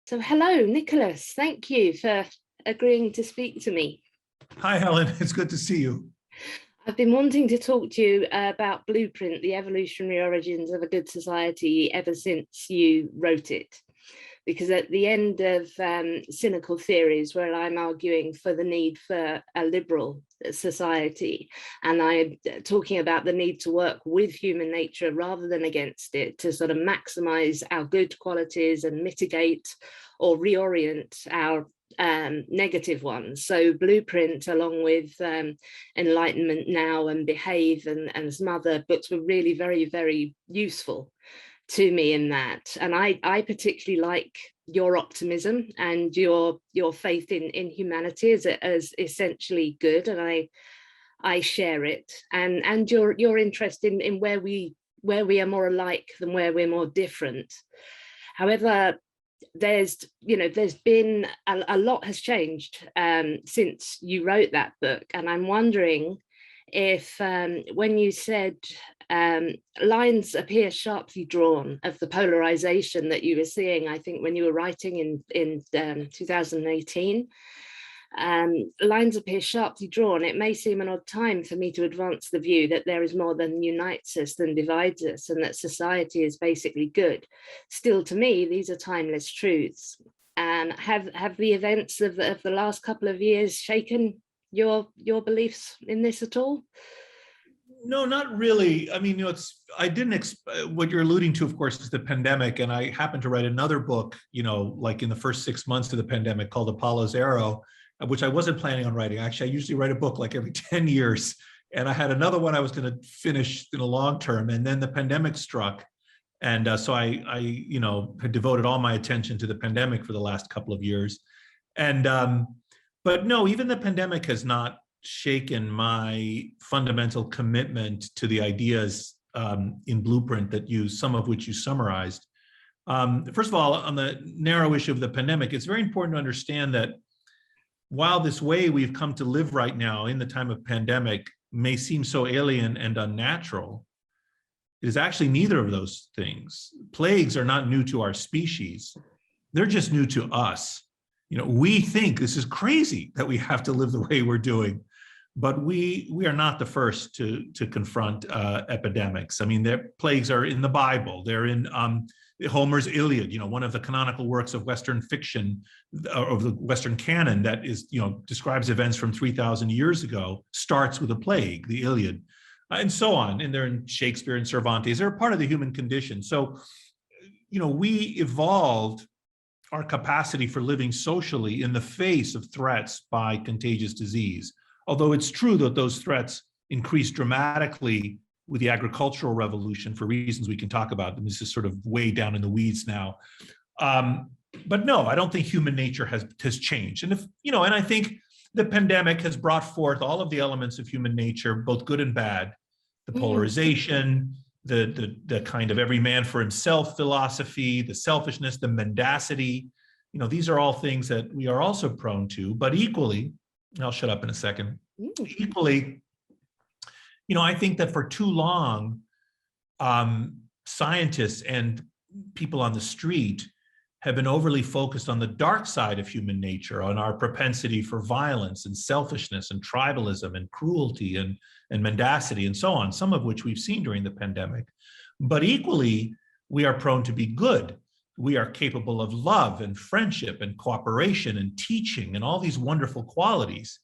So hello, Nicholas. Thank you for agreeing to speak to me. Hi, Helen. It's good to see you. I've been wanting to talk to you about Blueprint, the evolutionary origins of a good society ever since you wrote it. Because at the end of Cynical Theories, where I'm arguing for the need for a liberal society, and I'm talking about the need to work with human nature rather than against it, to sort of maximize our good qualities and mitigate or reorient our negative ones. So Blueprint, along with Enlightenment Now and Behave and some other books, were really very, very useful to me in that. And I particularly like your optimism and your faith in humanity as essentially good, and I share it, and your interest in where we are more alike than where we're more different. However, there's been a lot has changed since you wrote that book, and I'm wondering if when you said lines appear sharply drawn of the polarization that you were seeing, I think when you were writing in 2018, lines appear sharply drawn, it may seem an odd time for me to advance the view that there is more than unites us than divides us, and that society is basically good. Still, to me, these are timeless truths. And have the events of the last couple of years shaken your beliefs in this at all? No, not really. I mean, I didn't, what you're alluding to, of course, is the pandemic. And I happened to write another book, like in the first 6 months of the pandemic, called Apollo's Arrow, which I wasn't planning on writing. Actually, I usually write a book like every 10 years. And I had another one I was going to finish in the long term. And then the pandemic struck. And so I had devoted all my attention to the pandemic for the last couple of years. And, but no, even the pandemic has not shaken my fundamental commitment to the ideas in Blueprint that some of which you summarized. First of all, on the narrow issue of the pandemic, it's very important to understand that while this way we've come to live right now in the time of pandemic may seem so alien and unnatural, it is actually neither of those things. Plagues are not new to our species. They're just new to us. We think this is crazy that we have to live the way we're doing, but we are not the first to confront epidemics. I mean, their plagues are in the Bible. They're in Homer's Iliad, one of the canonical works of Western fiction, of the Western canon that is, describes events from 3,000 years ago, starts with a plague, the Iliad, and so on. And they're in Shakespeare and Cervantes. They're a part of the human condition. So, we evolved our capacity for living socially in the face of threats by contagious disease. Although it's true that those threats increased dramatically with the agricultural revolution for reasons we can talk about, and this is sort of way down in the weeds now. But no, I don't think human nature has changed. And and I think the pandemic has brought forth all of the elements of human nature, both good and bad, the polarization, the kind of every man for himself philosophy, the selfishness, the mendacity. These are all things that we are also prone to, but equally, and I'll shut up in a second, equally, I think that for too long, scientists and people on the street have been overly focused on the dark side of human nature, on our propensity for violence and selfishness and tribalism and cruelty and mendacity and so on, some of which we've seen during the pandemic. But equally, we are prone to be good. We are capable of love and friendship and cooperation and teaching and all these wonderful qualities.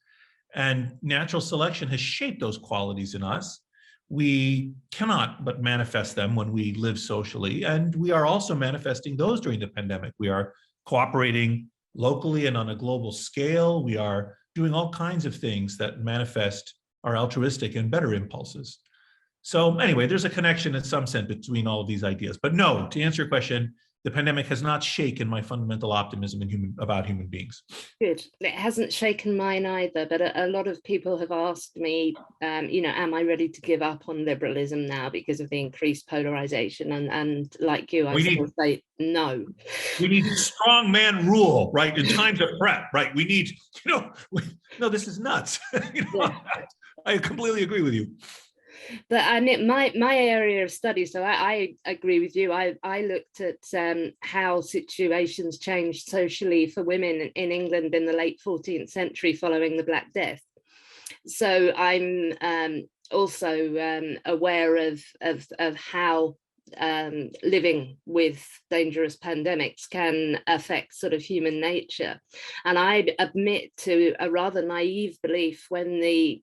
And natural selection has shaped those qualities in us. We cannot but manifest them when we live socially. And we are also manifesting those during the pandemic. We are cooperating locally and on a global scale. We are doing all kinds of things that manifest our altruistic and better impulses. So anyway, there's a connection in some sense between all of these ideas. But no, to answer your question, the pandemic has not shaken my fundamental optimism about human beings. Good. It hasn't shaken mine either, but a lot of people have asked me, am I ready to give up on liberalism now because of the increased polarization? And like you, I sort of say no. We need strong man rule, right? In times of threat, right? We need, no, this is nuts. I completely agree with you. But I mean, my area of study, so I agree with you. I looked at how situations changed socially for women in England in the late 14th century following the Black Death. So I'm also aware of how living with dangerous pandemics can affect sort of human nature. And I admit to a rather naive belief when the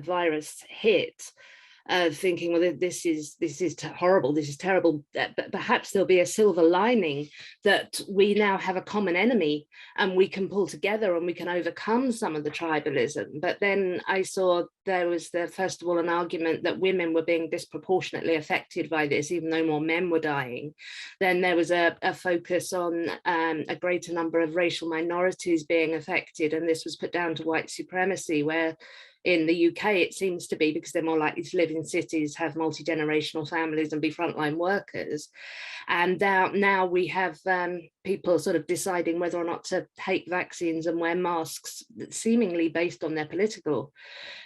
virus hit, thinking, well, this is horrible, this is terrible, but perhaps there'll be a silver lining that we now have a common enemy and we can pull together and we can overcome some of the tribalism. But then I saw there was, first of all, an argument that women were being disproportionately affected by this, even though more men were dying. Then there was a focus on a greater number of racial minorities being affected, and this was put down to white supremacy, where in the UK, it seems to be because they're more likely to live in cities, have multi-generational families and be frontline workers. And now we have people sort of deciding whether or not to take vaccines and wear masks, seemingly based on their political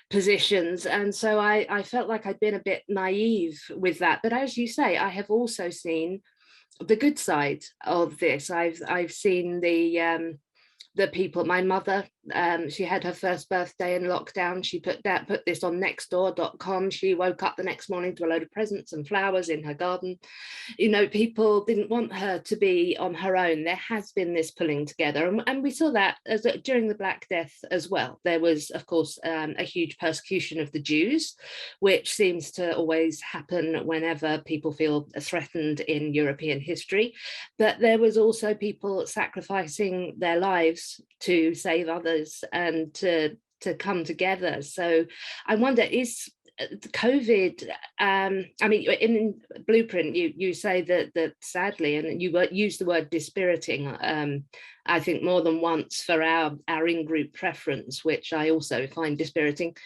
positions. And so I felt like I'd been a bit naive with that. But as you say, I have also seen the good side of this. I've seen the people, my mother, she had her first birthday in lockdown. She put this on nextdoor.com. She woke up the next morning to a load of presents and flowers in her garden. You know, people didn't want her to be on her own. There has been this pulling together. And we saw that during the Black Death as well. There was, of course, a huge persecution of the Jews, which seems to always happen whenever people feel threatened in European history. But there was also people sacrificing their lives to save others and to come together. So I wonder, is COVID, I mean, in Blueprint, you say that sadly, and you use the word dispiriting, I think more than once for our in-group preference, which I also find dispiriting.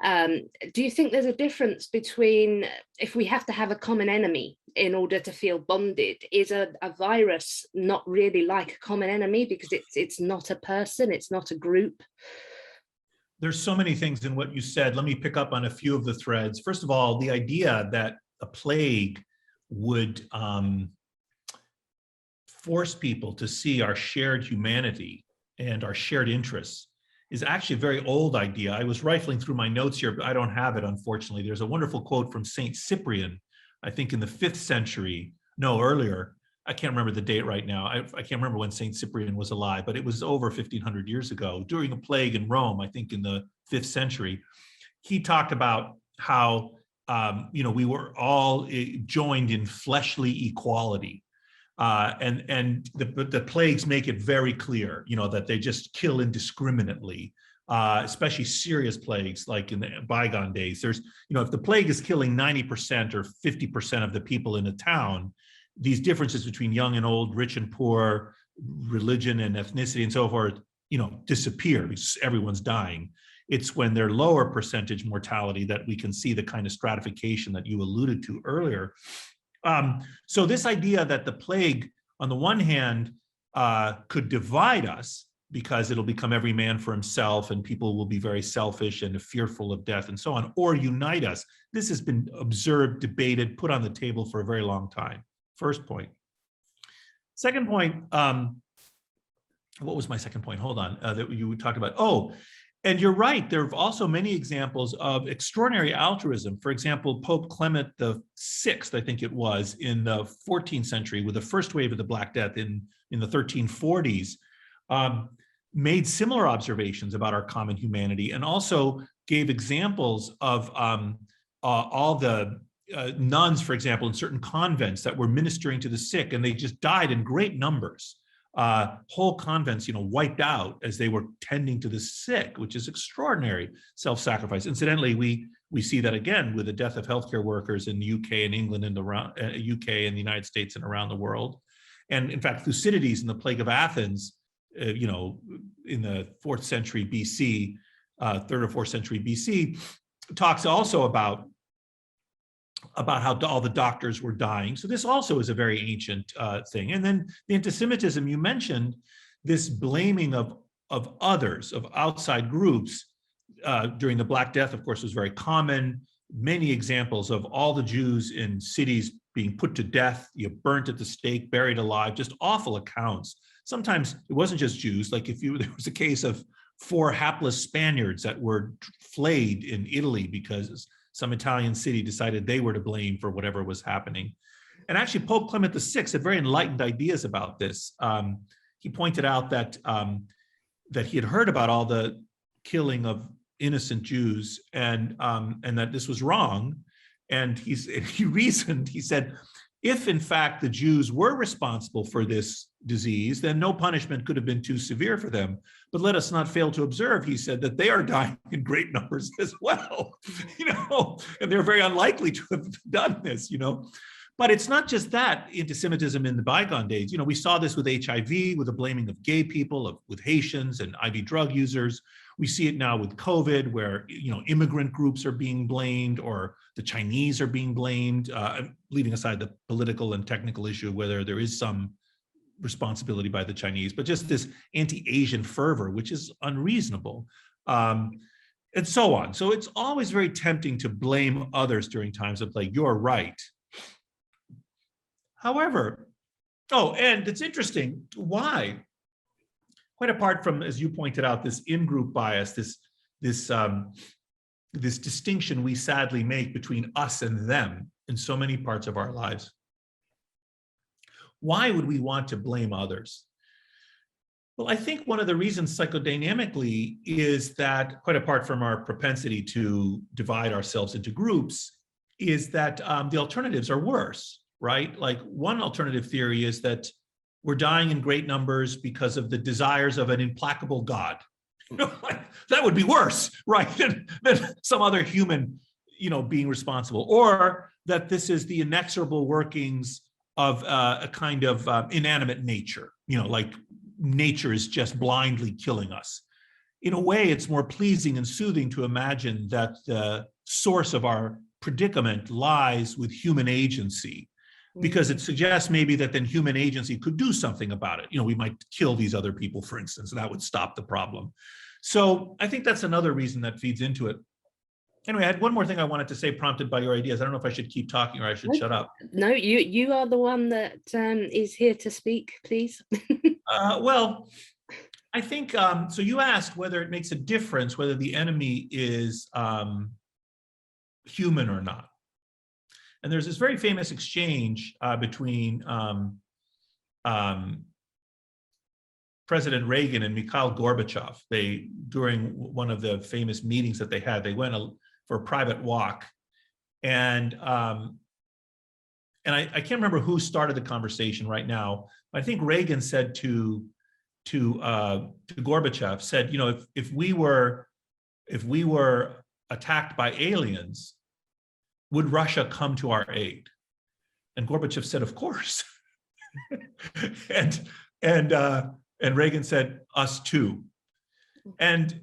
Do you think there's a difference between, if we have to have a common enemy in order to feel bonded, is a virus not really like a common enemy because it's not a person, it's not a group? There's so many things in what you said. Let me pick up on a few of the threads. First of all, the idea that a plague would force people to see our shared humanity and our shared interests is actually a very old idea. I was rifling through my notes here, but I don't have it, unfortunately. There's a wonderful quote from Saint Cyprian, I think in the 5th century, no, earlier. I can't remember the date right now. I can't remember when Saint Cyprian was alive, but it was over 1500 years ago during a plague in Rome, I think in the 5th century. He talked about how, we were all joined in fleshly equality. And the plagues make it very clear, that they just kill indiscriminately, especially serious plagues like in the bygone days. There's, if the plague is killing 90% or 50% of the people in a town, these differences between young and old, rich and poor, religion and ethnicity and so forth, disappear because everyone's dying. It's when they're lower percentage mortality that we can see the kind of stratification that you alluded to earlier. So this idea that the plague, on the one hand, could divide us because it'll become every man for himself and people will be very selfish and fearful of death and so on, or unite us. This has been observed, debated, put on the table for a very long time. First point. Second point, what was my second point? Hold on, that you talked about. Oh, and you're right. There are also many examples of extraordinary altruism. For example, Pope Clement VI, I think it was, in the 14th century, with the first wave of the Black Death in the 1340s, made similar observations about our common humanity, and also gave examples of all the nuns, for example, in certain convents that were ministering to the sick, and they just died in great numbers. Whole convents, wiped out as they were tending to the sick, which is extraordinary self-sacrifice. Incidentally, we see that again with the death of healthcare workers in the UK and England and around UK and the United States and around the world. And in fact, Thucydides in the Plague of Athens, in the 4th century BC, 3rd or 4th century BC, talks also about how all the doctors were dying. So this also is a very ancient thing. And then the anti-Semitism you mentioned, this blaming of others, of outside groups during the Black Death, of course, was very common. many examples of all the Jews in cities being put to death, burnt at the stake, buried alive, just awful accounts. Sometimes it wasn't just Jews, like there was a case of 4 hapless Spaniards that were flayed in Italy because some Italian city decided they were to blame for whatever was happening. And actually Pope Clement VI had very enlightened ideas about this. He pointed out that he had heard about all the killing of innocent Jews and that this was wrong. And he reasoned, he said, if in fact the Jews were responsible for this disease, then no punishment could have been too severe for them. But let us not fail to observe, he said, that they are dying in great numbers as well, and they're very unlikely to have done this, But it's not just that anti-Semitism in the bygone days. We saw this with HIV, with the blaming of gay people, with Haitians and IV drug users. We see it now with COVID, where immigrant groups are being blamed, or the Chinese are being blamed, leaving aside the political and technical issue of whether there is some responsibility by the Chinese, but just this anti-Asian fervor, which is unreasonable, and so on. So it's always very tempting to blame others during times of like, you're right. However, and it's interesting, why? Quite apart from, as you pointed out, this in-group bias, this distinction we sadly make between us and them in so many parts of our lives. Why would we want to blame others? Well, I think one of the reasons psychodynamically is that, quite apart from our propensity to divide ourselves into groups, is that the alternatives are worse, right? Like one alternative theory is that we're dying in great numbers because of the desires of an implacable God. That would be worse, right, than some other human, being responsible, or that this is the inexorable workings of a kind of inanimate nature, like nature is just blindly killing us. In a way, it's more pleasing and soothing to imagine that the source of our predicament lies with human agency, because it suggests maybe that then human agency could do something about it. We might kill these other people, for instance, and that would stop the problem. So I think that's another reason that feeds into it. Anyway, I had one more thing I wanted to say, prompted by your ideas. I don't know if I should keep talking or I should shut up. No, you are the one that is here to speak, please. Well, I think, so you asked whether it makes a difference whether the enemy is human or not. And there's this very famous exchange between President Reagan and Mikhail Gorbachev. During one of the famous meetings that they had, they went for a private walk, and I can't remember who started the conversation right now. But I think Reagan said to Gorbachev, said, if we were attacked by aliens, would Russia come to our aid? And Gorbachev said, of course. and Reagan said, us too. And,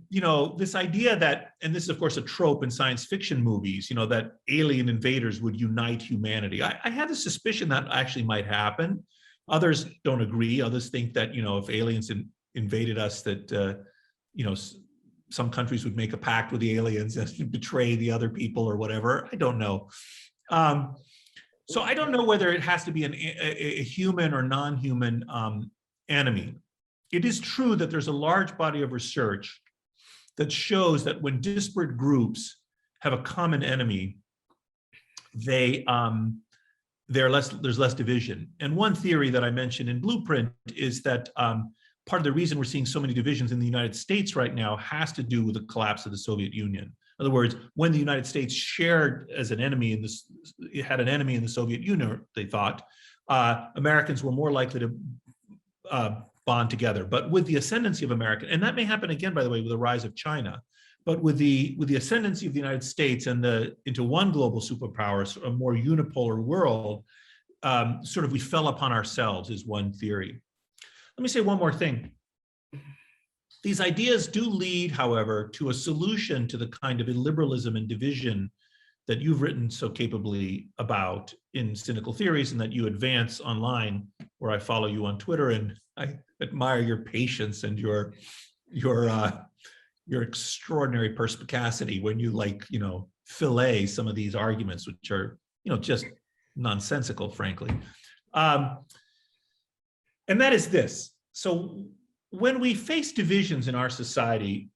this idea that, and this is of course a trope in science fiction movies, that alien invaders would unite humanity. I have a suspicion that actually might happen. Others don't agree. Others think that, if aliens invaded us, that, some countries would make a pact with the aliens and betray the other people or whatever. I don't know. So I don't know whether it has to be a human or non-human enemy. It is true that there's a large body of research that shows that when disparate groups have a common enemy, there's less division. And one theory that I mentioned in Blueprint is that part of the reason we're seeing so many divisions in the United States right now has to do with the collapse of the Soviet Union. In other words, when the United States shared as an enemy in this, it had an enemy in the Soviet Union, they thought, Americans were more likely to bond together. But with the ascendancy of America, and that may happen again, by the way, with the rise of China, but with the ascendancy of the United States and into one global superpower, a more unipolar world, sort of we fell upon ourselves is one theory. Let me say one more thing. These ideas do lead, however, to a solution to the kind of illiberalism and division that you've written so capably about in Cynical Theories and that you advance online, where I follow you on Twitter, and I admire your patience and your your extraordinary perspicacity when you fillet some of these arguments, which are, just nonsensical, frankly. And that is this. So when we face divisions in our society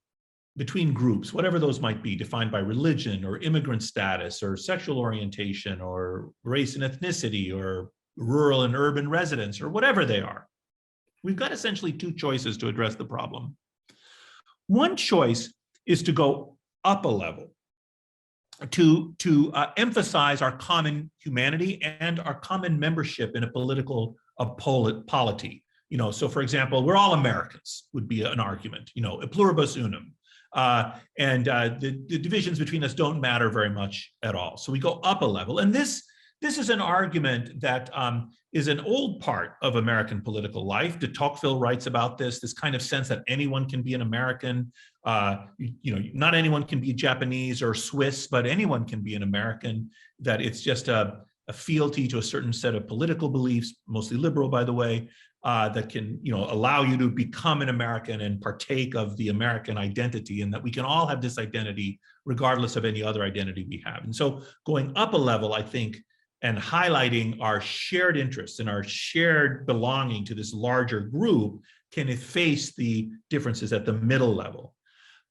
between groups, whatever those might be, defined by religion or immigrant status or sexual orientation or race and ethnicity or rural and urban residents or whatever they are, we've got essentially two choices to address the problem. One choice is to go up a level, to emphasize our common humanity and our common membership in a political polity. So for example, we're all Americans would be an argument, a pluribus unum. And the divisions between us don't matter very much at all. So we go up a level. And this is an argument that is an old part of American political life. De Tocqueville writes about this kind of sense that anyone can be an American. Not anyone can be Japanese or Swiss, but anyone can be an American, that it's just a fealty to a certain set of political beliefs, mostly liberal, by the way, that can allow you to become an American and partake of the American identity, and that we can all have this identity regardless of any other identity we have. And so going up a level, I think, and highlighting our shared interests and our shared belonging to this larger group can efface the differences at the middle level.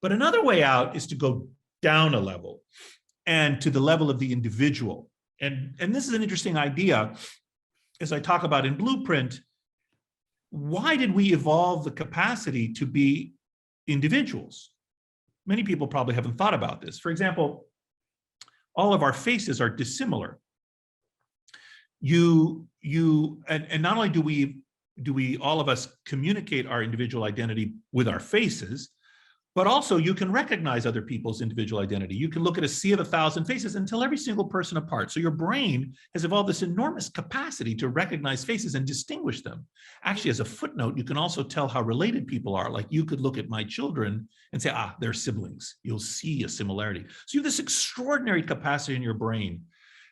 But another way out is to go down a level and to the level of the individual. And this is an interesting idea. As I talk about in Blueprint, why did we evolve the capacity to be individuals? Many people probably haven't thought about this. For example, all of our faces are dissimilar. And not only do we all of us communicate our individual identity with our faces, but also you can recognize other people's individual identity. You can look at a sea of 1,000 faces and tell every single person apart. So your brain has evolved this enormous capacity to recognize faces and distinguish them. Actually, as a footnote, you can also tell how related people are. Like you could look at my children and say, they're siblings. You'll see a similarity. So you have this extraordinary capacity in your brain.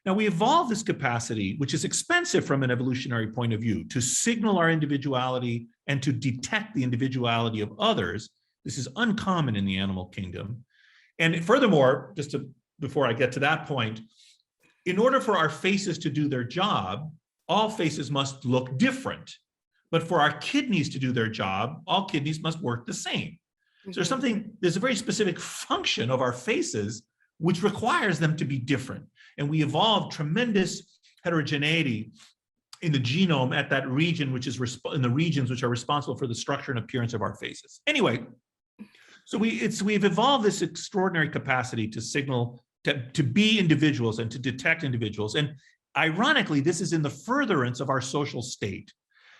Now we evolved this capacity, which is expensive from an evolutionary point of view, to signal our individuality and to detect the individuality of others. This is uncommon in the animal kingdom. And furthermore, before I get to that point, in order for our faces to do their job, all faces must look different. But for our kidneys to do their job, all kidneys must work the same. So there's a very specific function of our faces which requires them to be different. And we evolved tremendous heterogeneity in the genome at that region, which is in the regions which are responsible for the structure and appearance of our faces. Anyway, so we've evolved this extraordinary capacity to signal, to be individuals and to detect individuals. And ironically, this is in the furtherance of our social state.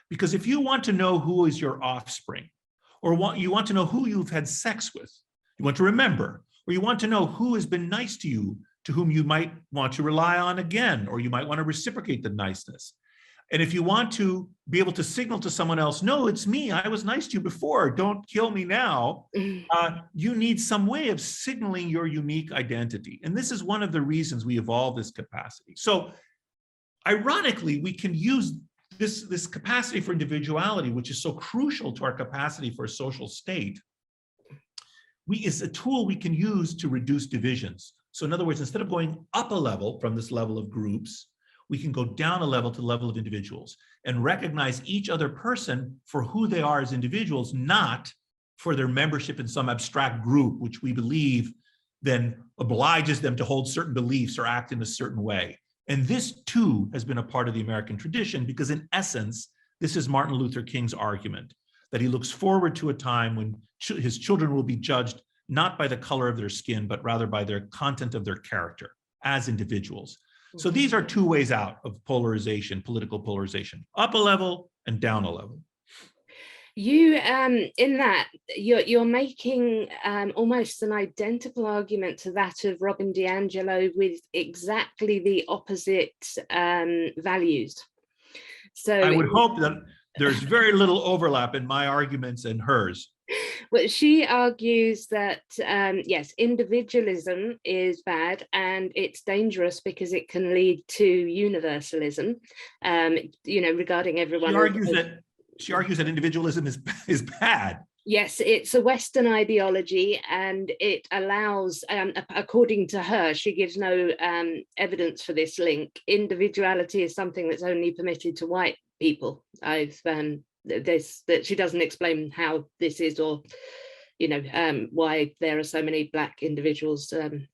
Because if you want to know who is your offspring, or you want to know who you've had sex with, you want to remember, or you want to know who has been nice to you, to whom you might want to rely on again, or you might want to reciprocate the niceness. And if you want to be able to signal to someone else, no, it's me, I was nice to you before, don't kill me now, you need some way of signaling your unique identity. And this is one of the reasons we evolved this capacity. So ironically, we can use this capacity for individuality, which is so crucial to our capacity for a social state, is a tool we can use to reduce divisions. So in other words, instead of going up a level from this level of groups, we can go down a level to the level of individuals and recognize each other person for who they are as individuals, not for their membership in some abstract group, which we believe then obliges them to hold certain beliefs or act in a certain way. And this too has been a part of the American tradition, because in essence, this is Martin Luther King's argument, that he looks forward to a time when his children will be judged not by the color of their skin, but rather by their content of their character as individuals. So these are two ways out of polarization, political polarization, up a level and down a level. You, in that, you're making almost an identical argument to that of Robin DiAngelo with exactly the opposite values. So I would hope that there's very little overlap in my arguments and hers. Well, she argues that, yes, individualism is bad and it's dangerous because it can lead to universalism, regarding everyone. She argues that individualism is bad. Yes, it's a Western ideology, and it allows, according to her, she gives no evidence for this link. Individuality is something that's only permitted to white people. That she doesn't explain how this is, or why there are so many Black individuals.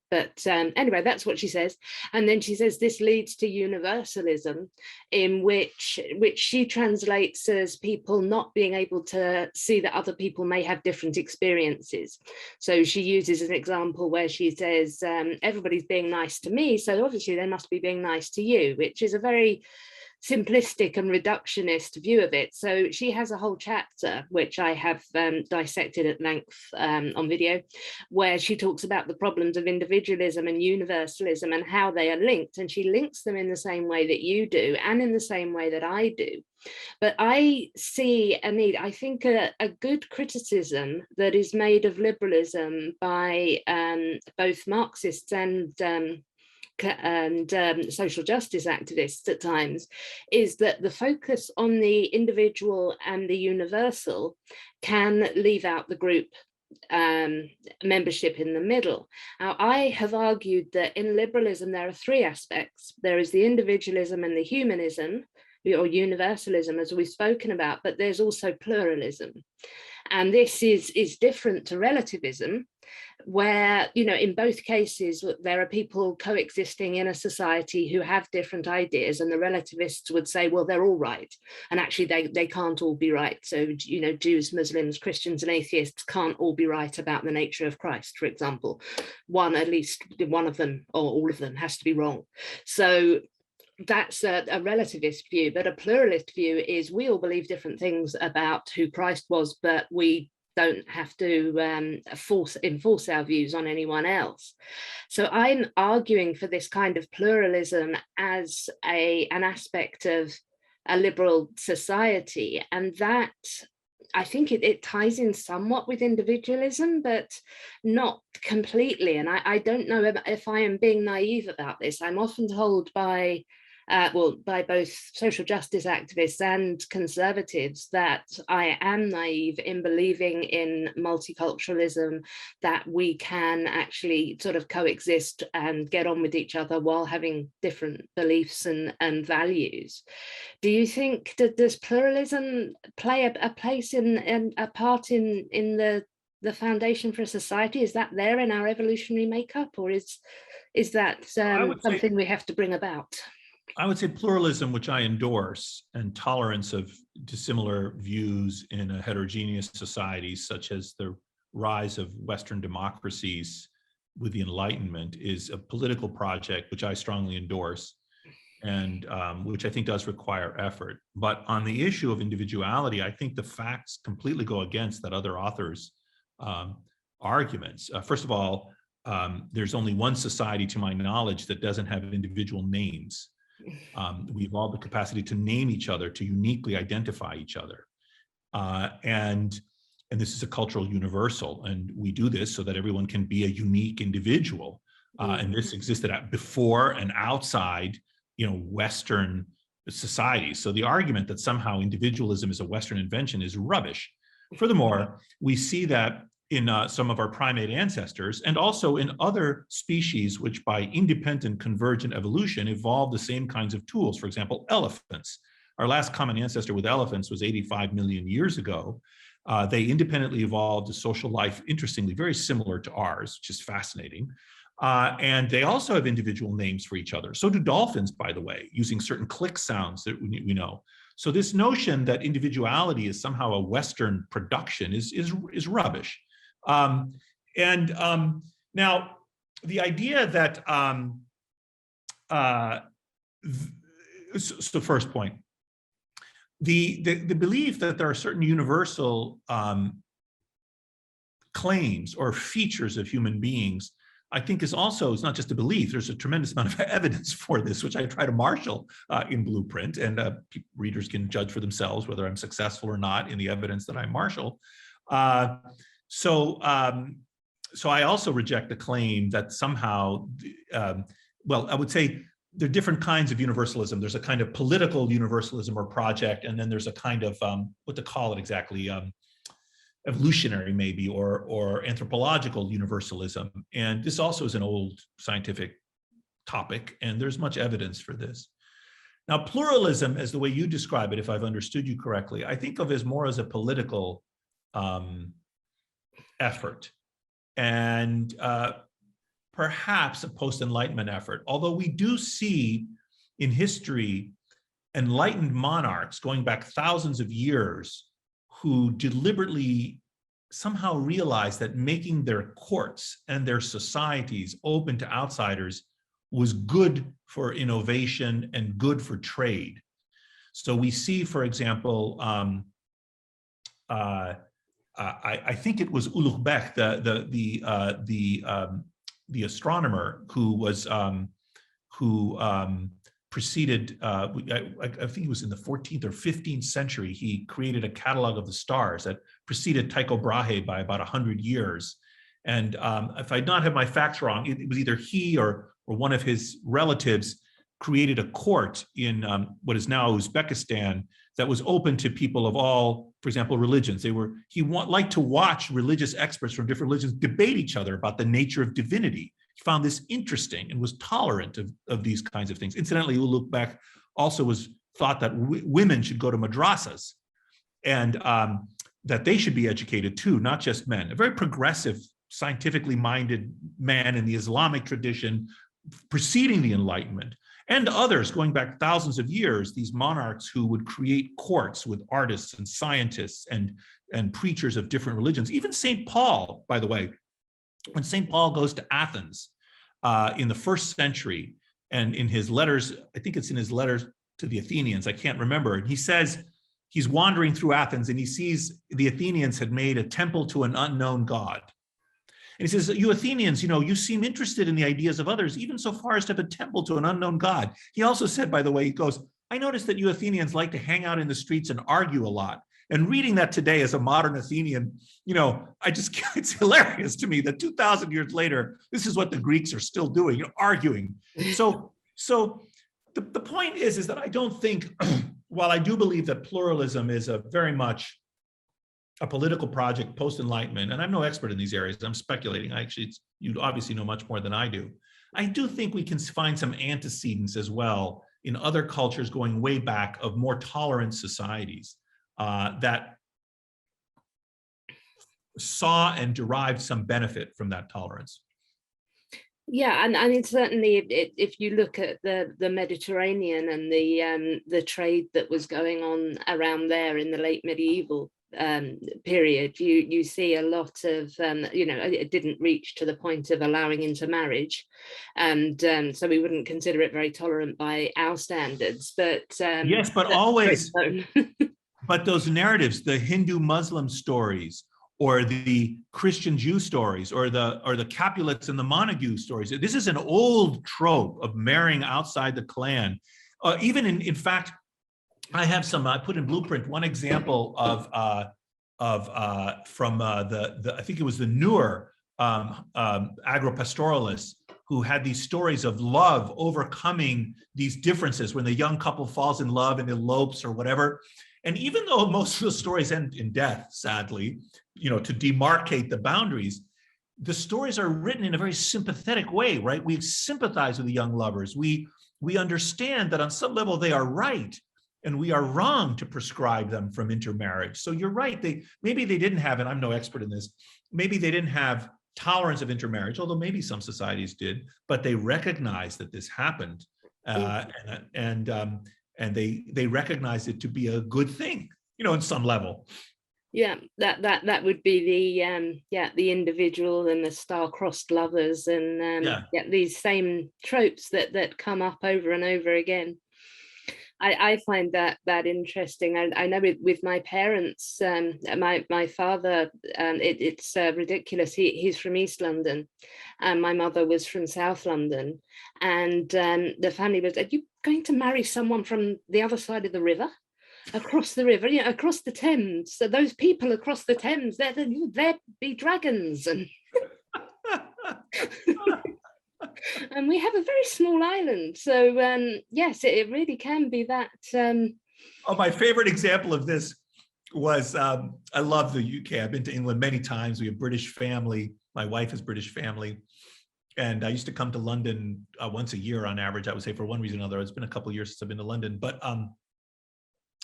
But anyway, that's what she says. And then she says this leads to universalism, in which she translates as people not being able to see that other people may have different experiences. So she uses an example where she says, everybody's being nice to me, so obviously they must be being nice to you, which is a very simplistic and reductionist view of it. So she has a whole chapter, which I have dissected at length on video, where she talks about the problems of individualism and universalism and how they are linked. And she links them in the same way that you do and in the same way that I do. But I see a need, I think a good criticism that is made of liberalism by both Marxists and social justice activists at times, is that the focus on the individual and the universal can leave out the group membership in the middle. Now, I have argued that in liberalism there are three aspects. There is the individualism and the humanism, or universalism, as we've spoken about, but there's also pluralism. And this is different to relativism, where, in both cases, there are people coexisting in a society who have different ideas, and the relativists would say, well, they're all right. And actually, they can't all be right. So, Jews, Muslims, Christians, and atheists can't all be right about the nature of Christ, for example. At least one of them, or all of them, has to be wrong. So that's a relativist view, but a pluralist view is we all believe different things about who Christ was, but we don't have to enforce our views on anyone else. So I'm arguing for this kind of pluralism as an aspect of a liberal society, and that I think it ties in somewhat with individualism, but not completely. And I don't know if I am being naive about this. I'm often told by both social justice activists and conservatives that I am naive in believing in multiculturalism, that we can actually sort of coexist and get on with each other while having different beliefs and values. Do you think that does pluralism play a place in a part in the foundation for a society? Is that there in our evolutionary makeup, or is that something we have to bring about? I would say pluralism, which I endorse, and tolerance of dissimilar views in a heterogeneous society, such as the rise of Western democracies with the Enlightenment, is a political project which I strongly endorse, and which I think does require effort. But on the issue of individuality, I think the facts completely go against that other author's arguments. First of all, there's only one society, to my knowledge, that doesn't have individual names. We evolved the capacity to name each other, to uniquely identify each other. And this is a cultural universal. And we do this so that everyone can be a unique individual. And this existed before and outside, Western society. So the argument that somehow individualism is a Western invention is rubbish. Furthermore, we see that in some of our primate ancestors, and also in other species which by independent convergent evolution evolved the same kinds of tools. For example, elephants. Our last common ancestor with elephants was 85 million years ago. They independently evolved a social life, interestingly, very similar to ours, which is fascinating. And they also have individual names for each other. So do dolphins, by the way, using certain click sounds that we know. So this notion that individuality is somehow a Western production is rubbish. Now, the idea that, so first point, the belief that there are certain universal claims or features of human beings, I think is not just a belief. There's a tremendous amount of evidence for this, which I try to marshal in Blueprint, and readers can judge for themselves whether I'm successful or not in the evidence that I marshal. So I also reject the claim that somehow, I would say there are different kinds of universalism. There's a kind of political universalism or project, and then there's a kind of, what to call it exactly, evolutionary maybe, or anthropological universalism. And this also is an old scientific topic, and there's much evidence for this. Now, pluralism, as the way you describe it, if I've understood you correctly, I think of as more as a political effort, and perhaps a post-Enlightenment effort. Although we do see in history enlightened monarchs going back thousands of years who deliberately somehow realized that making their courts and their societies open to outsiders was good for innovation and good for trade. So we see, for example, I think it was Ulugh Bek, the astronomer who preceded, I think it was in the 14th or 15th century, he created a catalog of the stars that preceded Tycho Brahe by about 100 years. And if I not have my facts wrong, it was either he or one of his relatives created a court in what is now Uzbekistan that was open to people of all, for example, religions. He liked to watch religious experts from different religions debate each other about the nature of divinity. He found this interesting and was tolerant of these kinds of things. Incidentally, Ulugh Bek also thought that women should go to madrasas, and that they should be educated too, not just men. A very progressive, scientifically minded man in the Islamic tradition preceding the Enlightenment, and others going back thousands of years, these monarchs who would create courts with artists and scientists and preachers of different religions. Even St. Paul, by the way, when St. Paul goes to Athens in the 1st century, and in his letters, I think it's in his letters to the Athenians, I can't remember, and he says he's wandering through Athens and he sees the Athenians had made a temple to an unknown god. And he says, you Athenians, you seem interested in the ideas of others, even so far as to have a temple to an unknown god. He also said, by the way, he goes, I noticed that you Athenians like to hang out in the streets and argue a lot. And reading that today as a modern Athenian, it's hilarious to me that 2,000 years later, this is what the Greeks are still doing, arguing. So the point is that I don't think, while I do believe that pluralism is a very much a political project post-Enlightenment, and I'm no expert in these areas, I'm speculating. You obviously know much more than I do. I do think we can find some antecedents as well in other cultures going way back of more tolerant societies that saw and derived some benefit from that tolerance. Yeah, and it's certainly, if you look at the Mediterranean and the trade that was going on around there in the late medieval period, you see a lot of it didn't reach to the point of allowing intermarriage, and so we wouldn't consider it very tolerant by our standards, but yes, but always but those narratives, the Hindu-Muslim stories, or the Christian-Jew stories, or the Capulets and the Montague stories, this is an old trope of marrying outside the clan. Even in fact, I put in Blueprint one example from I think it was the Nur agropastoralists, who had these stories of love overcoming these differences when the young couple falls in love and elopes or whatever. And even though most of the stories end in death, sadly, to demarcate the boundaries, the stories are written in a very sympathetic way, right? We sympathize with the young lovers. We understand that on some level they are right, and we are wrong to prescribe them from intermarriage. So you're right, maybe they didn't have, and I'm no expert in this, maybe they didn't have tolerance of intermarriage, although maybe some societies did, but they recognized that this happened, and they recognized it to be a good thing, in some level. Yeah, that would be the individual and the star-crossed lovers, and these same tropes that come up over and over again. I find that interesting. I know with my parents, my father, it's ridiculous. He's from East London, and my mother was from South London, and the family was, are you going to marry someone from the other side of the river? Across the river, across the Thames. So those people across the Thames, there'd be dragons, and and we have a very small island. So yes, it really can be that. Oh, my favorite example of this was I love the UK. I've been to England many times. We have British family. My wife is British family. And I used to come to London once a year on average, I would say, for one reason or another. It's been a couple of years since I've been to London. But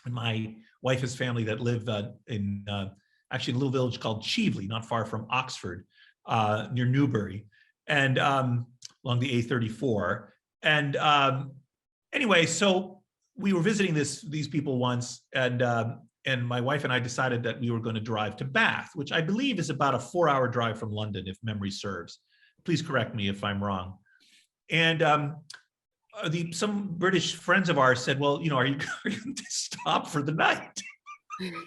my wife has family that live in actually a little village called Cheveley, not far from Oxford, near Newbury, and along the A34. And anyway, so we were visiting these people once, and my wife and I decided that we were going to drive to Bath, which I believe is about a 4-hour drive from London, if memory serves. Please correct me if I'm wrong. And some British friends of ours said, well, are you going to stop for the night? You're going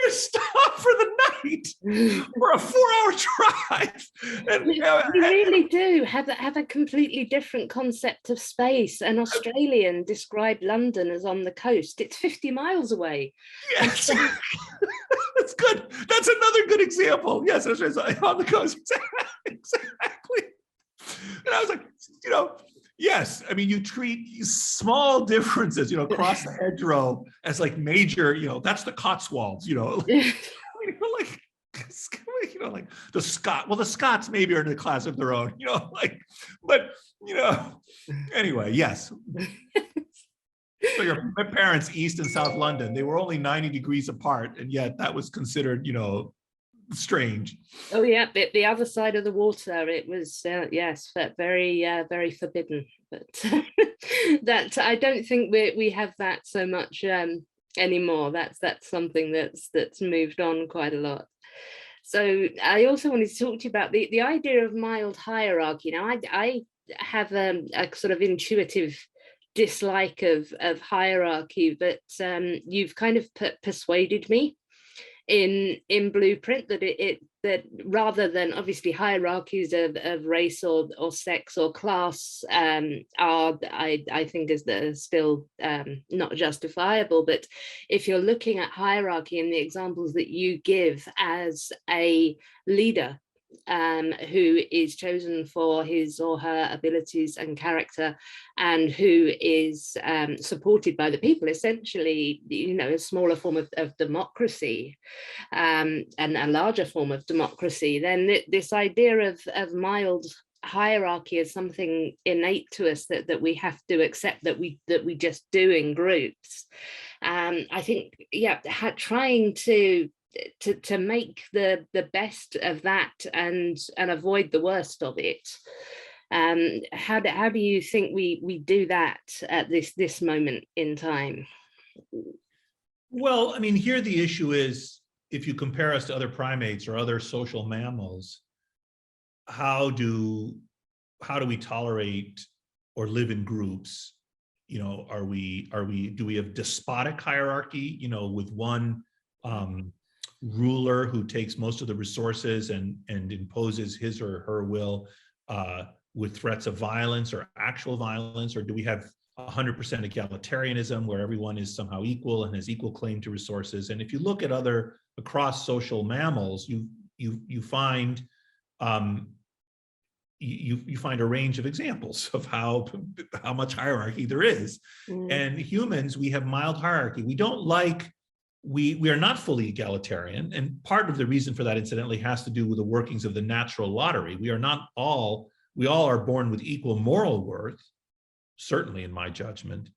to stop for the night for a 4-hour drive. And, we really do have a completely different concept of space. An Australian described London as on the coast. It's 50 miles away. Yes. That's good. That's another good example. Yes, that's right. On the coast. Exactly. And I was like, yes. I mean, you treat small differences, across the hedgerow as like major, that's the Cotswolds, like the the Scots maybe are in a class of their own, but anyway, yes. So your parents, East and South London, they were only 90 degrees apart, and yet that was considered, strange. Oh yeah, the other side of the water, it was yes, very very forbidden. But that I don't think we have that so much anymore. That's something that's moved on quite a lot. So I also wanted to talk to you about the idea of mild hierarchy. Now I have a sort of intuitive dislike of hierarchy, but you've kind of persuaded me in Blueprint that rather than obviously hierarchies of race or sex or class are I think is still not justifiable, but if you're looking at hierarchy and the examples that you give as a leader who is chosen for his or her abilities and character, and who is supported by the people, essentially, a smaller form of democracy, and a larger form of democracy, then this idea of mild hierarchy is something innate to us that we have to accept, that we just do in groups. I think, trying to make the best of that and avoid the worst of it. How do you think we do that at this moment in time? Well, I mean, here the issue is, if you compare us to other primates or other social mammals, how do we tolerate or live in groups? Do we have despotic hierarchy, with one ruler who takes most of the resources and imposes his or her will with threats of violence or actual violence? Or do we have 100% egalitarianism where everyone is somehow equal and has equal claim to resources? And if you look at across social mammals, you find you find a range of examples of how much hierarchy there is. And humans, we have mild hierarchy. We are not fully egalitarian, and part of the reason for that, incidentally, has to do with the workings of the natural lottery. We all are born with equal moral worth, certainly in my judgment,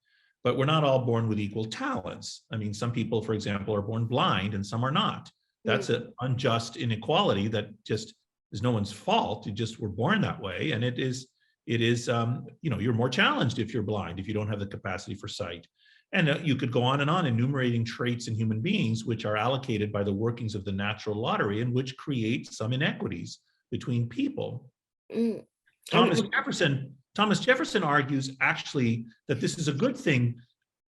but we're not all born with equal talents. I mean, some people, for example, are born blind and some are not. That's an unjust inequality that just is no one's fault. You just were born that way, and it is you're more challenged if you're blind, if you don't have the capacity for sight. And you could go on and on enumerating traits in human beings which are allocated by the workings of the natural lottery and which create some inequities between people. Thomas Jefferson argues actually that this is a good thing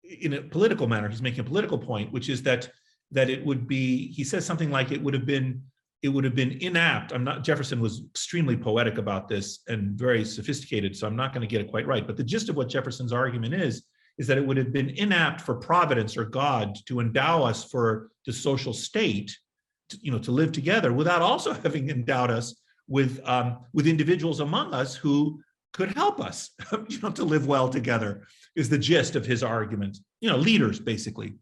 in a political manner. He's making a political point, which is that it would be, he says something like it would have been inapt. Jefferson was extremely poetic about this and very sophisticated, so I'm not going to get it quite right. But the gist of what Jefferson's argument is that it would have been inapt for Providence or God to endow us for the social state, to live together, without also having endowed us with individuals among us who could help us, to live well together, is the gist of his argument. Leaders, basically.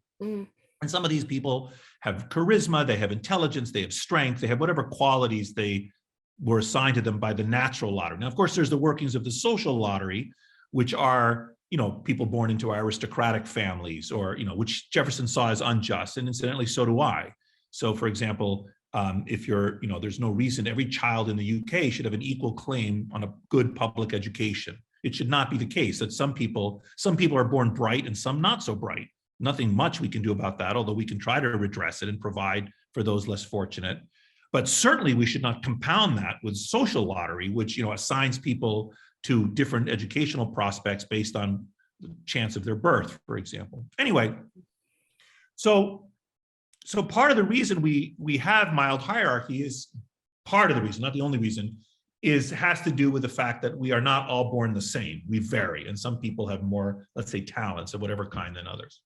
And some of these people have charisma, they have intelligence, they have strength, they have whatever qualities they were assigned to them by the natural lottery. Now, of course, there's the workings of the social lottery, which are, people born into aristocratic families, or, which Jefferson saw as unjust. And incidentally, so do I. So, for example, if you're, there's no reason every child in the UK should have an equal claim on a good public education. It should not be the case that some people are born bright and some not so bright. Nothing much we can do about that, although we can try to redress it and provide for those less fortunate. But certainly we should not compound that with social lottery, which assigns people to different educational prospects based on the chance of their birth, for example. Anyway, so part of the reason we have mild hierarchy is part of the reason, not the only reason, has to do with the fact that we are not all born the same. We vary, and some people have more, let's say, talents of whatever kind than others.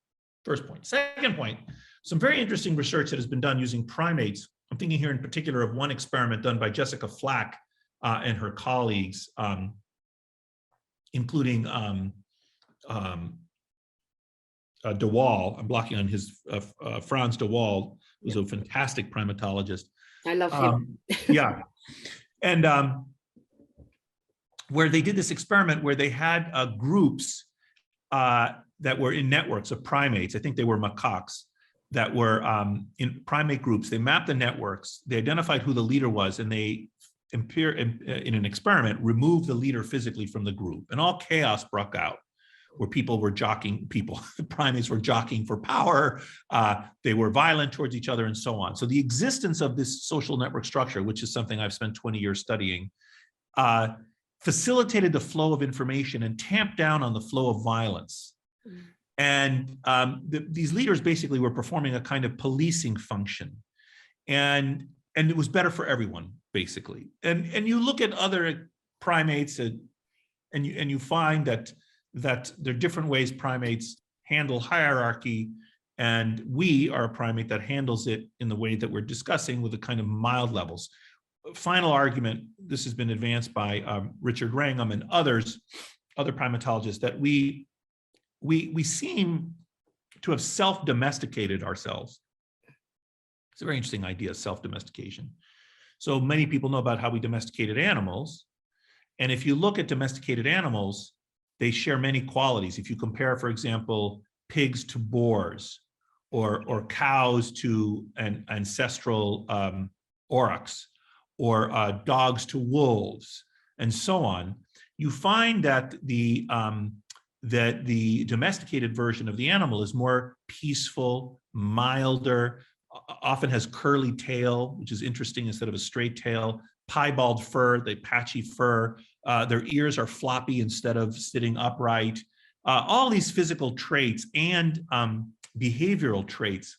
First point. Second point, some very interesting research that has been done using primates. I'm thinking here in particular of one experiment done by Jessica Flack and her colleagues, including de Waal. I'm blocking on his Franz de Waal, who's a fantastic primatologist. I love him. Yeah. And where they did this experiment where they had groups that were in networks of primates. I think they were macaques that were in primate groups. They mapped the networks, they identified who the leader was, and they, in an experiment, removed the leader physically from the group. And all chaos broke out, where the primates were jockeying for power, they were violent towards each other, and so on. So the existence of this social network structure, which is something I've spent 20 years studying, facilitated the flow of information and tamped down on the flow of violence. And these leaders basically were performing a kind of policing function, and it was better for everyone, basically. And you look at other primates, and you find that there are different ways primates handle hierarchy, and we are a primate that handles it in the way that we're discussing, with a kind of mild levels. Final argument, this has been advanced by Richard Wrangham and other primatologists, that we seem to have self-domesticated ourselves. It's a very interesting idea, self-domestication. So many people know about how we domesticated animals. And if you look at domesticated animals, they share many qualities. If you compare, for example, pigs to boars, or cows to an ancestral aurochs, or dogs to wolves, and so on, you find that the domesticated version of the animal is more peaceful, milder, often has curly tail, which is interesting, instead of a straight tail, piebald fur, the patchy fur, their ears are floppy instead of sitting upright, all these physical traits and behavioral traits.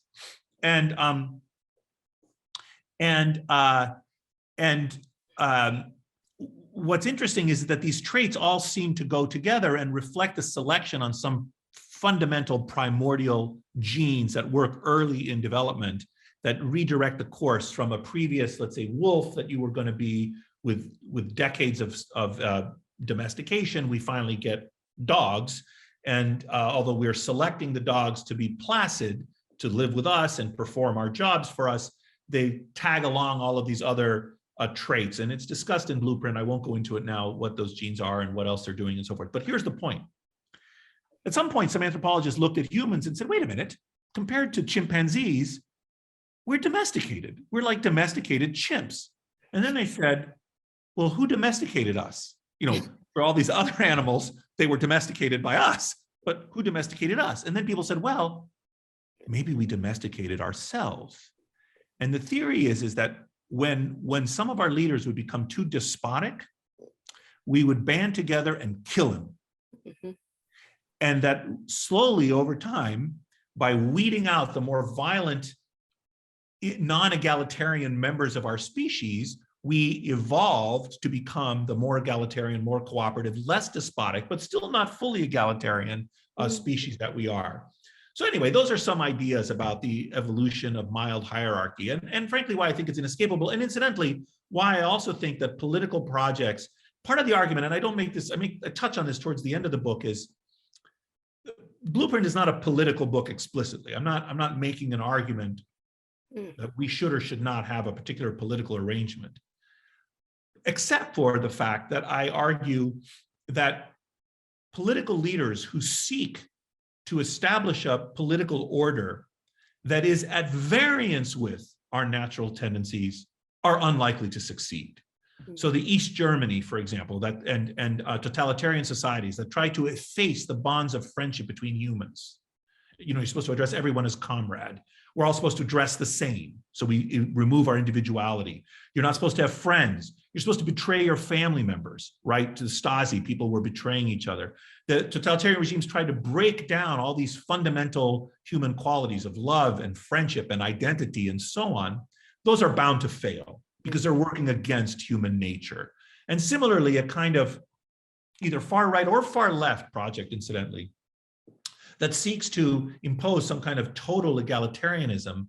What's interesting is that these traits all seem to go together and reflect a selection on some fundamental primordial genes that work early in development, that redirect the course from a previous, let's say, wolf that you were going to be with decades of domestication. We finally get dogs, and although we're selecting the dogs to be placid, to live with us and perform our jobs for us, they tag along all of these other traits, and it's discussed in Blueprint. I won't go into it now, what those genes are and what else they're doing and so forth. But here's the point. At some point, some anthropologists looked at humans and said, wait a minute, compared to chimpanzees, we're domesticated. We're like domesticated chimps. And then they said, well, who domesticated us? For all these other animals, they were domesticated by us, but who domesticated us? And then people said, well, maybe we domesticated ourselves. And the theory is that when some of our leaders would become too despotic, we would band together and kill him. Mm-hmm. And that slowly over time, by weeding out the more violent, non-egalitarian members of our species, we evolved to become the more egalitarian, more cooperative, less despotic, but still not fully egalitarian species that we are. So anyway, those are some ideas about the evolution of mild hierarchy, and frankly, why I think it's inescapable. And incidentally, why I also think that political projects, part of the argument, and I touch on this towards the end of the book, is Blueprint is not a political book explicitly. I'm not making an argument that we should or should not have a particular political arrangement, except for the fact that I argue that political leaders who seek to establish a political order that is at variance with our natural tendencies are unlikely to succeed. So the East Germany, for example, that and totalitarian societies that try to efface the bonds of friendship between humans. You know, you're supposed to address everyone as comrade. We're all supposed to dress the same. So we remove our individuality. You're not supposed to have friends. You're supposed to betray your family members, right? To the Stasi, people were betraying each other. The totalitarian regimes tried to break down all these fundamental human qualities of love and friendship and identity and so on. Those are bound to fail because they're working against human nature. And similarly, a kind of either far right or far left project, incidentally, that seeks to impose some kind of total egalitarianism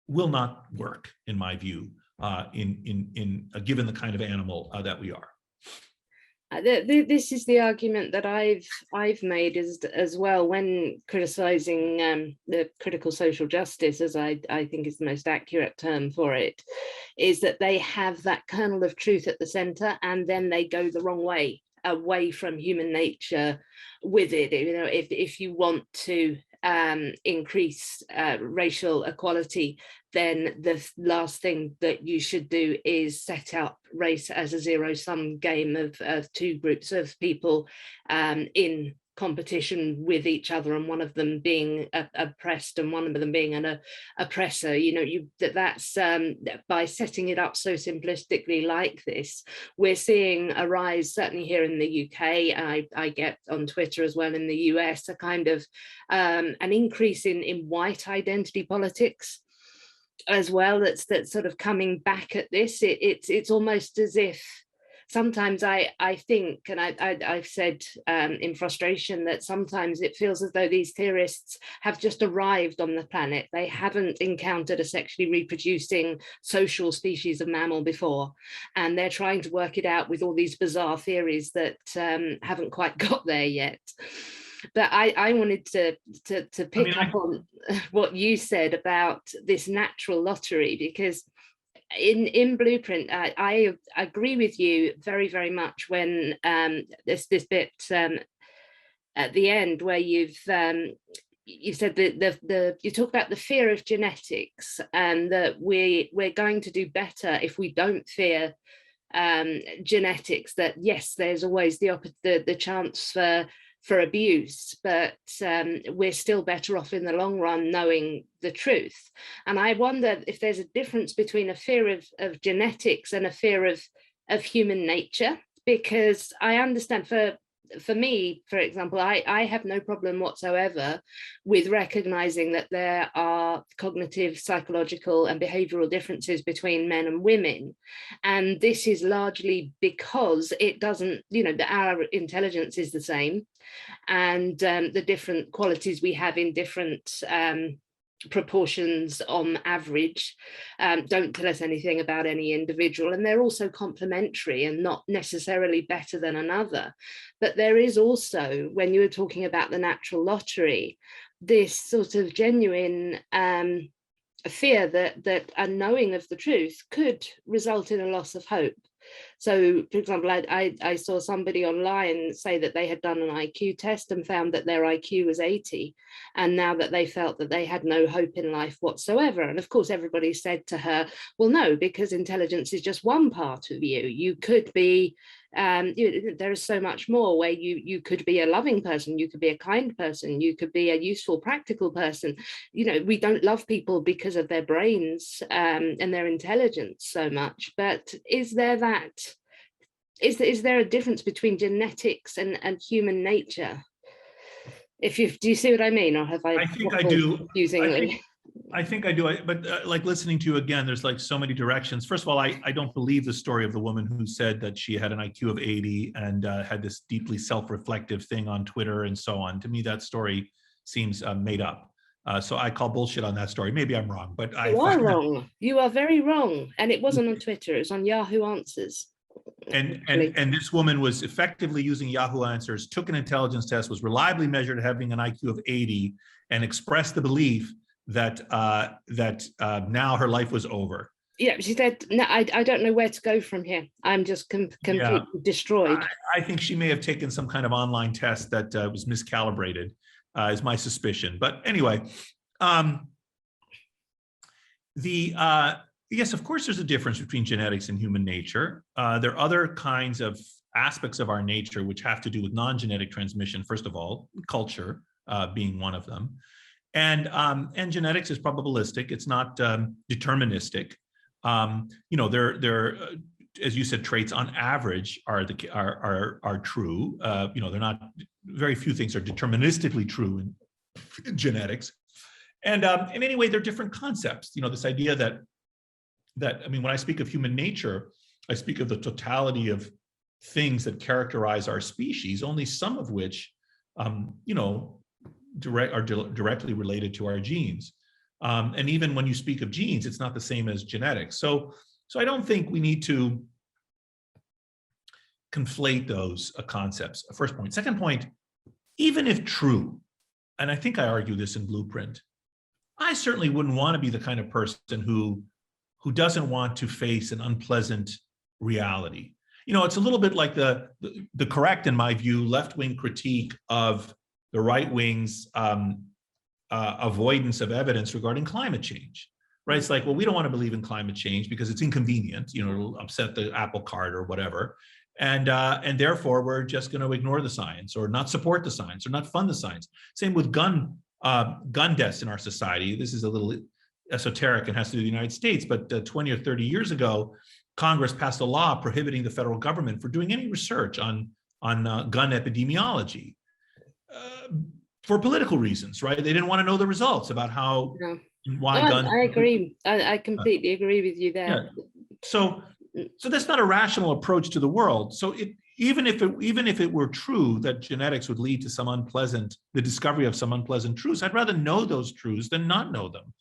will not work, in my view, given the kind of animal that we are. This is the argument that I've made as well when criticizing the critical social justice, as I think is the most accurate term for it, is that they have that kernel of truth at the center and then they go the wrong way, away from human nature with it. You know, if you want to increase racial equality, then the last thing that you should do is set up race as a zero-sum game of two groups of people in competition with each other, and one of them being oppressed and one of them being an oppressor. You know, that's by setting it up so simplistically like this, we're seeing a rise, certainly here in the UK, I get on Twitter as well in the US, a kind of an increase in white identity politics as well, that's sort of coming back at this. It's almost as if sometimes I think, and I've said in frustration, that sometimes it feels as though these theorists have just arrived on the planet. They haven't encountered a sexually reproducing social species of mammal before, and they're trying to work it out with all these bizarre theories that haven't quite got there yet. But I wanted to pick up on what you said about this natural lottery, because in Blueprint, I agree with you very, very much when this bit at the end where you said that you talk about the fear of genetics, and that we're going to do better if we don't fear genetics. That yes, there's always the chance for abuse, but we're still better off in the long run knowing the truth. And I wonder if there's a difference between a fear of genetics and a fear of human nature, because I understand for me, for example, I have no problem whatsoever with recognizing that there are cognitive, psychological and behavioral differences between men and women. And this is largely because it doesn't, you know, our intelligence is the same, and the different qualities we have in different proportions on average don't tell us anything about any individual, and they're also complementary and not necessarily better than another. But there is also, when you were talking about the natural lottery, this sort of genuine fear that a knowing of the truth could result in a loss of hope. So, for example, I saw somebody online say that they had done an IQ test and found that their IQ was 80, and now that they felt that they had no hope in life whatsoever. And of course, everybody said to her, well, no, because intelligence is just one part of you. You could be, there is so much more where you could be a loving person, you could be a kind person, you could be a useful, practical person. You know, we don't love people because of their brains and their intelligence so much. But is there a difference between genetics and human nature? Do you see what I mean, or have I think I do. Confusingly? I think I do, but like listening to you again, there's like so many directions. First of all, I don't believe the story of the woman who said that she had an IQ of 80 and had this deeply self-reflective thing on Twitter and so on. To me, that story seems made up. So I call bullshit on that story. Maybe I'm wrong, but you are wrong. You are very wrong. And it wasn't on Twitter, it was on Yahoo Answers. And this woman was effectively using Yahoo Answers, took an intelligence test, was reliably measured having an IQ of 80, and expressed the belief that now her life was over. Yeah, she said, no, I don't know where to go from here. I'm just completely destroyed. I think she may have taken some kind of online test that was miscalibrated, is my suspicion. But anyway, yes, of course, there's a difference between genetics and human nature. There are other kinds of aspects of our nature which have to do with non-genetic transmission. First of all, culture being one of them. And genetics is probabilistic. It's not deterministic. There, as you said, traits on average are true. They're not. Very few things are deterministically true in genetics. And anyway, they're different concepts. This idea that when I speak of human nature, I speak of the totality of things that characterize our species, only some of which, are directly related to our genes. And even when you speak of genes, it's not the same as genetics. So I don't think we need to conflate those concepts. First point. Second point, even if true, and I think I argue this in Blueprint, I certainly wouldn't want to be the kind of person who doesn't want to face an unpleasant reality. It's a little bit like the correct, in my view, left-wing critique of the right wing's avoidance of evidence regarding climate change, right? It's like, well, we don't want to believe in climate change because it's inconvenient, it'll upset the apple cart or whatever. And therefore we're just going to ignore the science or not support the science or not fund the science. Same with gun deaths in our society. This is a little esoteric and has to do with the United States, but 20 or 30 years ago, Congress passed a law prohibiting the federal government for doing any research on gun epidemiology. For political reasons, right? They didn't want to know the results about why guns. I agree. I completely agree with you there. Yeah. So that's not a rational approach to the world. So even if it were true that genetics would lead to the discovery of some unpleasant truths, I'd rather know those truths than not know them.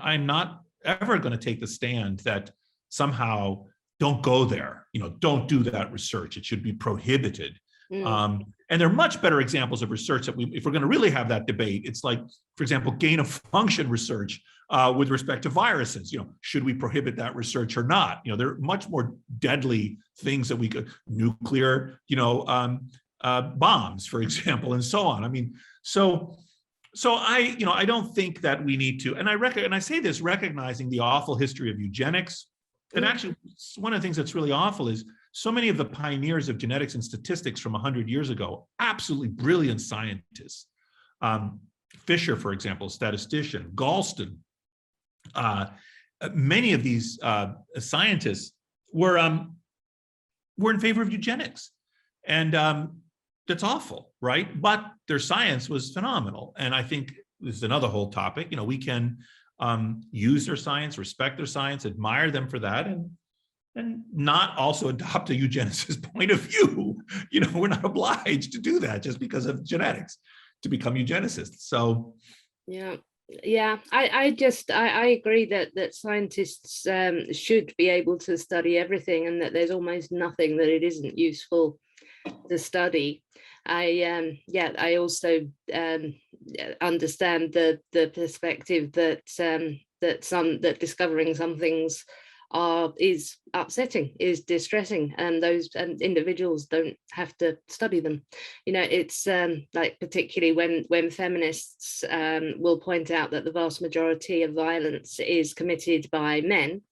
I'm not ever going to take the stand that somehow don't go there. Don't do that research. It should be prohibited. And there are much better examples of research that if we're going to really have that debate, it's like, for example, gain of function research with respect to viruses. Should we prohibit that research or not? There are much more deadly things that we could, nuclear, bombs, for example, and so on. I mean, so I don't think that we need to, and I say this recognizing the awful history of eugenics. And actually, one of the things that's really awful is so many of the pioneers of genetics and statistics from 100 years ago, absolutely brilliant scientists. Fisher, for example, statistician, Galston, many of these scientists were in favor of eugenics. And that's awful, right? But their science was phenomenal. And I think this is another whole topic. We can use their science, respect their science, admire them for that, and not also adopt a eugenicist point of view. We're not obliged to do that just because of genetics to become eugenicists. So yeah, I agree that scientists should be able to study everything, and that there's almost nothing that it isn't useful to study. I also understand the perspective that discovering some things is upsetting, is distressing, and those individuals don't have to study them. It's like particularly when feminists will point out that the vast majority of violence is committed by men.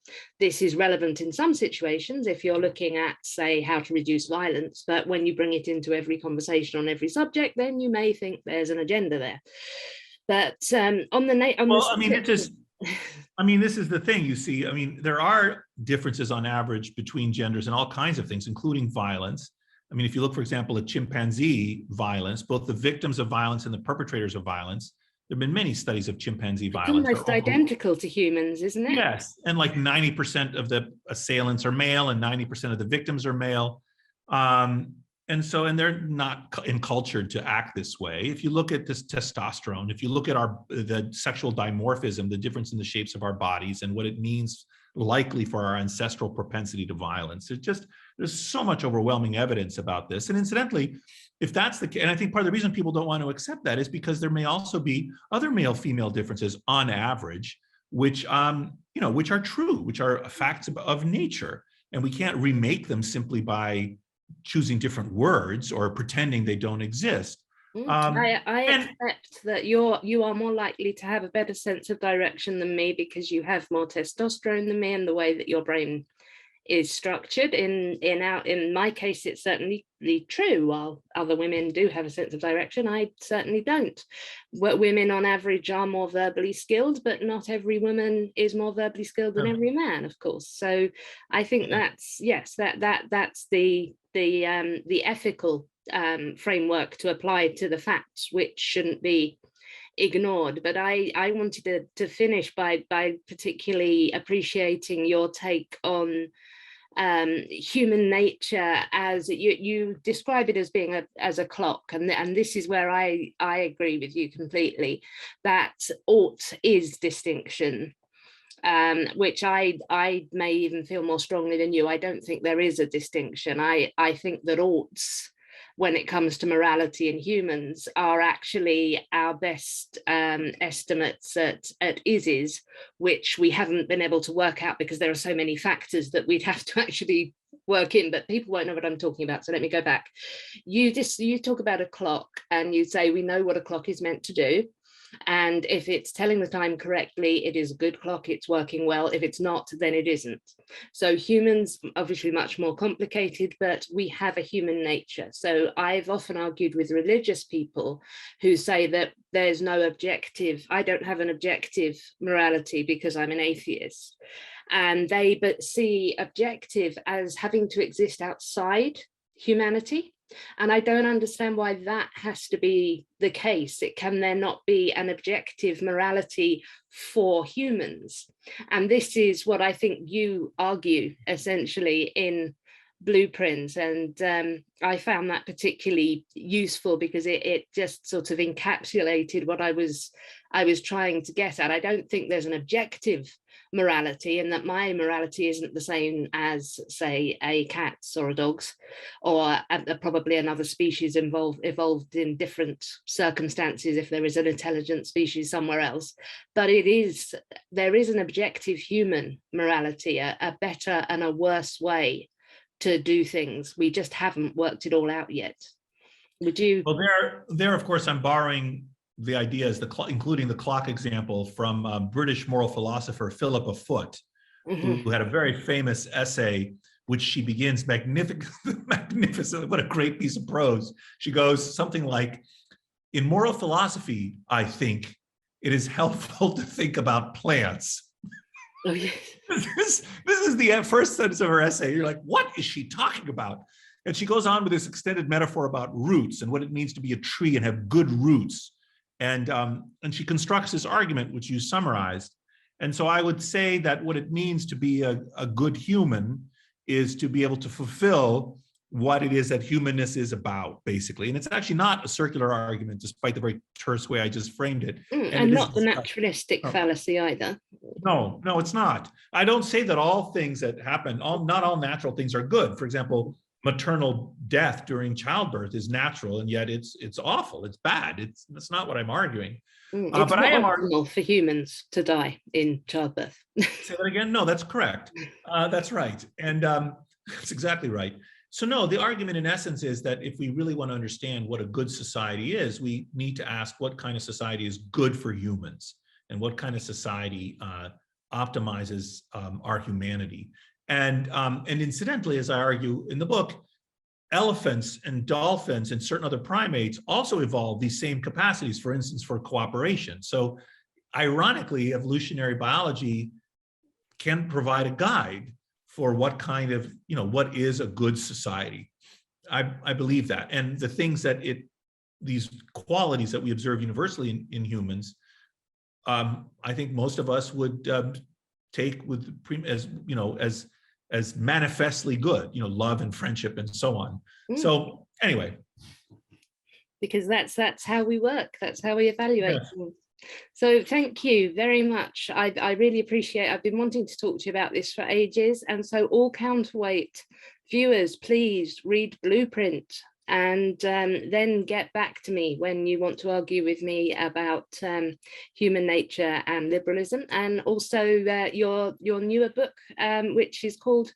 This is relevant in some situations if you're looking at, say, how to reduce violence, but when you bring it into every conversation on every subject, then you may think there's an agenda there. But this is the thing, you see. There are differences on average between genders in all kinds of things, including violence. If you look, for example, at chimpanzee violence, both the victims of violence and the perpetrators of violence, there have been many studies of chimpanzee violence. It's almost identical to humans, isn't it? Yes, and like 90% of the assailants are male and 90% of the victims are male. And they're not encultured to act this way. If you look at this testosterone, if you look at the sexual dimorphism, the difference in the shapes of our bodies and what it means likely for our ancestral propensity to violence. There's so much overwhelming evidence about this. And incidentally, if that's the case, and I think part of the reason people don't want to accept that is because there may also be other male-female differences on average, which which are true, which are facts of nature. And we can't remake them simply by choosing different words or pretending they don't exist. I accept that you are more likely to have a better sense of direction than me because you have more testosterone than me, and the way that your brain is structured. In my case, it's certainly true. While other women do have a sense of direction, I certainly don't. Women on average are more verbally skilled, but not every woman is more verbally skilled than every man, of course. So I think that's that's the ethical framework to apply to the facts, which shouldn't be ignored. But I wanted to finish by particularly appreciating your take on human nature, as you describe it as being as a clock, and this is where I agree with you completely, that ought is distinction, which I may even feel more strongly than you. I don't think there is a distinction. I think that oughts, when it comes to morality in humans, are actually our best estimates at ises, which we haven't been able to work out because there are so many factors that we'd have to actually work in, but people won't know what I'm talking about. So let me go back. You talk about a clock and you say we know what a clock is meant to do. And if it's telling the time correctly, it is a good clock, it's working well. If it's not, then it isn't. So humans, obviously much more complicated, but we have a human nature. So I've often argued with religious people who say that there's no objective, I don't have an objective morality because I'm an atheist. And they but see objective as having to exist outside humanity. And I don't understand why that has to be the case. It can there not be an objective morality for humans? And this is what I think you argue essentially in Blueprints. And I found that particularly useful because it just sort of encapsulated what I was trying to get at. I don't think there's an objective morality, and that my morality isn't the same as, say, a cat's or a dog's, or probably another species evolved in different circumstances if there is an intelligent species somewhere else. But there is an objective human morality, a better and a worse way to do things. We just haven't worked it all out yet. Would you? Well, there, of course, I'm borrowing the ideas, including the clock example, from British moral philosopher Philippa Foot, who had a very famous essay, which she begins magnificently. What a great piece of prose. She goes something like, in moral philosophy, I think it is helpful to think about plants. Oh, yes. This is the first sentence of her essay. You're like, what is she talking about? And she goes on with this extended metaphor about roots and what it means to be a tree and have good roots. And she constructs this argument, which you summarized. And so I would say that what it means to be a good human is to be able to fulfill what it is that humanness is about, basically. And it's actually not a circular argument, despite the very terse way I just framed it. And not the naturalistic fallacy either. No, it's not. I don't say that all things that happen, not all natural things are good. For example, maternal death during childbirth is natural, and yet it's awful, it's bad. That's not what I'm arguing. It's but I am optimal for humans to die in childbirth. Say that again? No, that's correct. That's right. And that's exactly right. So no, the argument in essence is that if we really want to understand what a good society is, we need to ask what kind of society is good for humans and what kind of society optimizes our humanity. And incidentally, as I argue in the book, elephants and dolphins and certain other primates also evolve these same capacities, for instance, for cooperation. So ironically, evolutionary biology can provide a guide for what kind of, what is a good society. I believe that. And the things that these qualities that we observe universally in humans, I think most of us would take with as manifestly good, love and friendship and so on. So anyway. Because that's how we work. That's how we evaluate. Yes. So thank you very much. I really appreciate it. I've been wanting to talk to you about this for ages. And so all counterweight viewers, please read Blueprint and then get back to me when you want to argue with me about human nature and liberalism, and also your newer book, which is called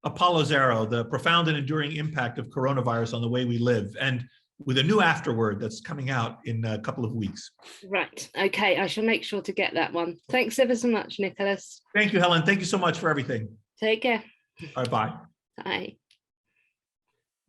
Apollo's Arrow, the profound and enduring impact of coronavirus on the way we live, and with a new afterword that's coming out in a couple of weeks. Right. Okay, I shall make sure to get that one. Thanks ever so much, Nicholas. Thank you, Helen. Thank you so much for everything. Take care. Bye-bye. Bye.